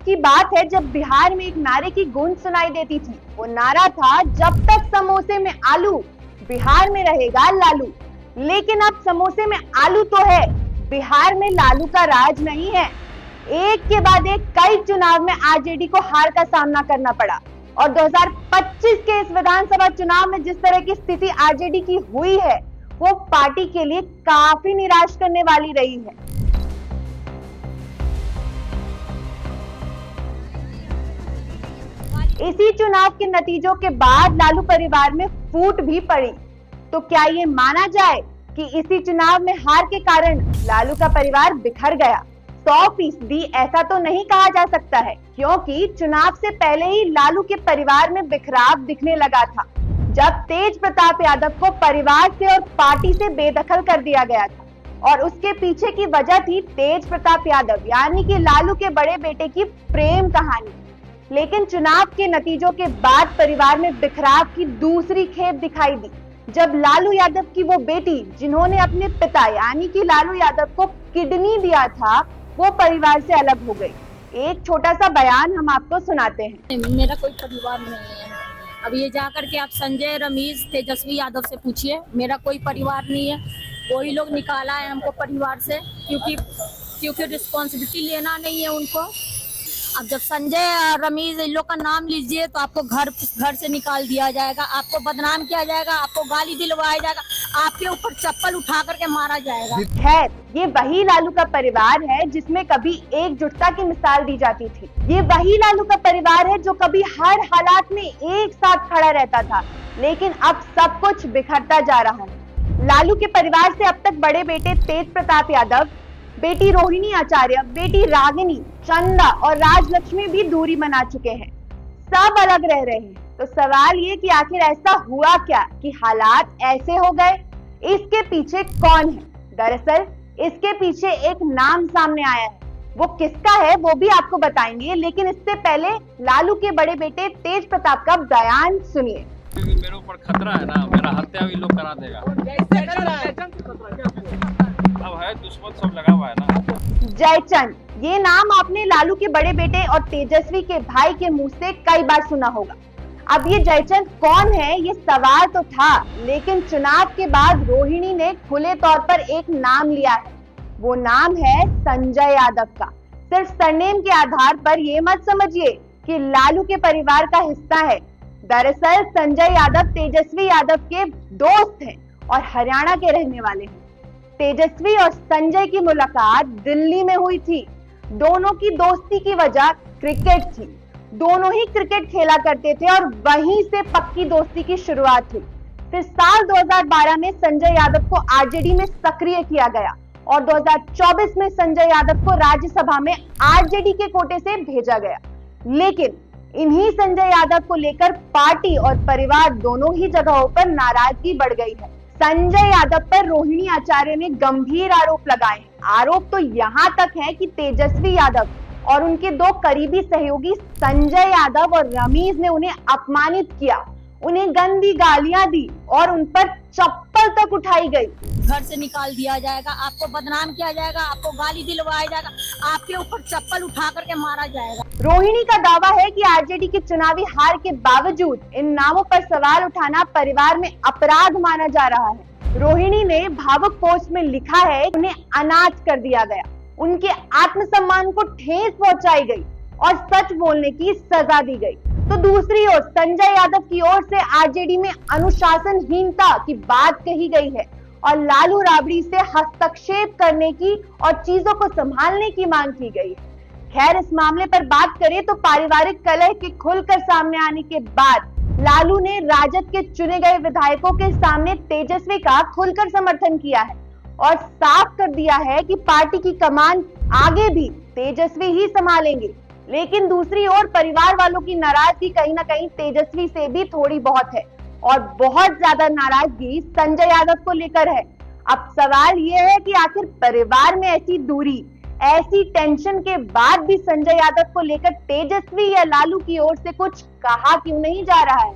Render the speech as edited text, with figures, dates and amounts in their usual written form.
की बात है जब बिहार में एक नारे की गूंज सुनाई देती थी। वो नारा था, जब तक समोसे में आलू बिहार में रहेगा लालू। लेकिन अब समोसे में आलू तो है, बिहार में लालू का राज नहीं है। एक के बाद एक कई चुनाव में आरजेडी को हार का सामना करना पड़ा और 2025 के इस विधानसभा चुनाव में जिस तरह की स्थिति आरजेडी की हुई है वो पार्टी के लिए काफी निराश करने वाली रही है। इसी चुनाव के नतीजों के बाद लालू परिवार में फूट भी पड़ी। तो क्या ये माना जाए कि इसी चुनाव में हार के कारण लालू का परिवार बिखर गया? 100% ऐसा तो नहीं कहा जा सकता है, क्योंकि चुनाव से पहले ही लालू के परिवार में बिखराव दिखने लगा था, जब तेज प्रताप यादव को परिवार से और पार्टी से बेदखल कर दिया गया था। और उसके पीछे की वजह थी तेज प्रताप यादव यानी कि लालू के बड़े बेटे की प्रेम कहानी। लेकिन चुनाव के नतीजों के बाद परिवार में बिखराव की दूसरी खेप दिखाई दी, जब लालू यादव की वो बेटी जिन्होंने अपने पिता यानी कि लालू यादव को किडनी दिया था, वो परिवार से अलग हो गई। एक छोटा सा बयान हम आपको सुनाते हैं। मेरा कोई परिवार नहीं है। अब ये जाकर के आप संजय, रमेश, तेजस्वी यादव से पूछिए, मेरा कोई परिवार नहीं है। वही लोग निकाला है हमको परिवार से, क्योंकि रिस्पॉन्सिबिलिटी लेना नहीं है उनको। अब जब संजय और रमेश इन लोग का नाम लीजिए तो आपको घर से निकाल दिया जाएगा, आपको बदनाम किया जाएगा, आपको गाली दिलवाया जाएगा, आपके ऊपर चप्पल उठा करके मारा जाएगा। खैर, ये वही लालू का परिवार है जिसमें कभी एकजुटता की मिसाल दी जाती थी। ये वही लालू का परिवार है जो कभी हर हालात में एक साथ खड़ा रहता था, लेकिन अब सब कुछ बिखरता जा रहा है। लालू के परिवार से अब तक बड़े बेटे तेज प्रताप यादव, बेटी रोहिणी आचार्य, बेटी रागिनी, चंदा और राजलक्ष्मी भी दूरी बना चुके हैं, सब अलग रह रहे हैं। तो सवाल ये कि आखिर ऐसा हुआ क्या कि हालात ऐसे हो गए? इसके पीछे कौन है? दरअसल इसके पीछे एक नाम सामने आया है, वो किसका है वो भी आपको बताएंगे, लेकिन इससे पहले लालू के बड़े बेटे तेज प्रताप का बयान सुनिए। मेरे ऊपर खतरा है ना, मेरा हत्या भी लोग करा देगा। अब है दुश्मन सब लगा हुआ है ना। जयचंद, ये नाम आपने लालू के बड़े बेटे और तेजस्वी के भाई के मुंह से कई बार सुना होगा। अब ये जयचंद कौन है, ये सवाल तो था, लेकिन चुनाव के बाद रोहिणी ने खुले तौर पर एक नाम लिया है। वो नाम है संजय यादव का। सिर्फ सरनेम के आधार पर ये मत समझिए कि लालू के परिवार का हिस्सा है। दरअसल संजय यादव तेजस्वी यादव के दोस्त हैं और हरियाणा के रहने वाले हैं। तेजस्वी और संजय की मुलाकात दिल्ली में हुई थी। दोनों की दोस्ती की वजह क्रिकेट थी। दोनों ही क्रिकेट खेला करते थे और वहीं से पक्की दोस्ती की शुरुआत हुई। फिर साल 2012 में संजय यादव को आरजेडी में सक्रिय किया गया और 2024 में संजय यादव को राज्यसभा में आरजेडी के कोटे से भेजा गया। लेकिन इन्हीं संजय यादव को लेकर पार्टी और परिवार दोनों ही जगहों पर नाराजगी बढ़ गई है। संजय यादव पर रोहिणी आचार्य ने गंभीर आरोप लगाए। आरोप तो यहाँ तक है कि तेजस्वी यादव और उनके दो करीबी सहयोगी संजय यादव और रमेश ने उन्हें अपमानित किया, उन्हें गंदी गालियां दी और उन पर चप्पल तक उठाई गई। घर से निकाल दिया जाएगा, आपको बदनाम किया जाएगा, आपको गाली दिलवाया जाएगा, आपके ऊपर चप्पल उठा करके मारा जाएगा। रोहिणी का दावा है कि आरजेडी की चुनावी हार के बावजूद इन नामों पर सवाल उठाना परिवार में अपराध माना जा रहा है। रोहिणी ने भावुक पोस्ट में लिखा है, उन्हें अनाथ कर दिया गया, उनके आत्मसम्मान को ठेस पहुंचाई गई और सच बोलने की सजा दी गई। तो दूसरी ओर संजय यादव की ओर से आरजेडी में अनुशासनहीनता की बात कही गई है और लालू राबड़ी से हस्तक्षेप करने की और चीजों को संभालने की मांग की गई है। खैर, इस मामले पर बात करें तो पारिवारिक कलह के खुलकर सामने आने के बाद लालू ने राजद के चुने गए विधायकों के सामने तेजस्वी का खुलकर समर्थन किया है और साफ कर दिया है कि पार्टी की कमान आगे भी तेजस्वी ही संभालेंगे। लेकिन दूसरी ओर परिवार वालों की नाराजगी कहीं ना कहीं तेजस्वी से भी थोड़ी बहुत है और बहुत ज्यादा नाराजगी संजय यादव को लेकर है। अब सवाल ये है कि आखिर परिवार में ऐसी दूरी, ऐसी टेंशन के बाद भी संजय यादव को लेकर तेजस्वी या लालू की ओर से कुछ कहा क्यों नहीं जा रहा है?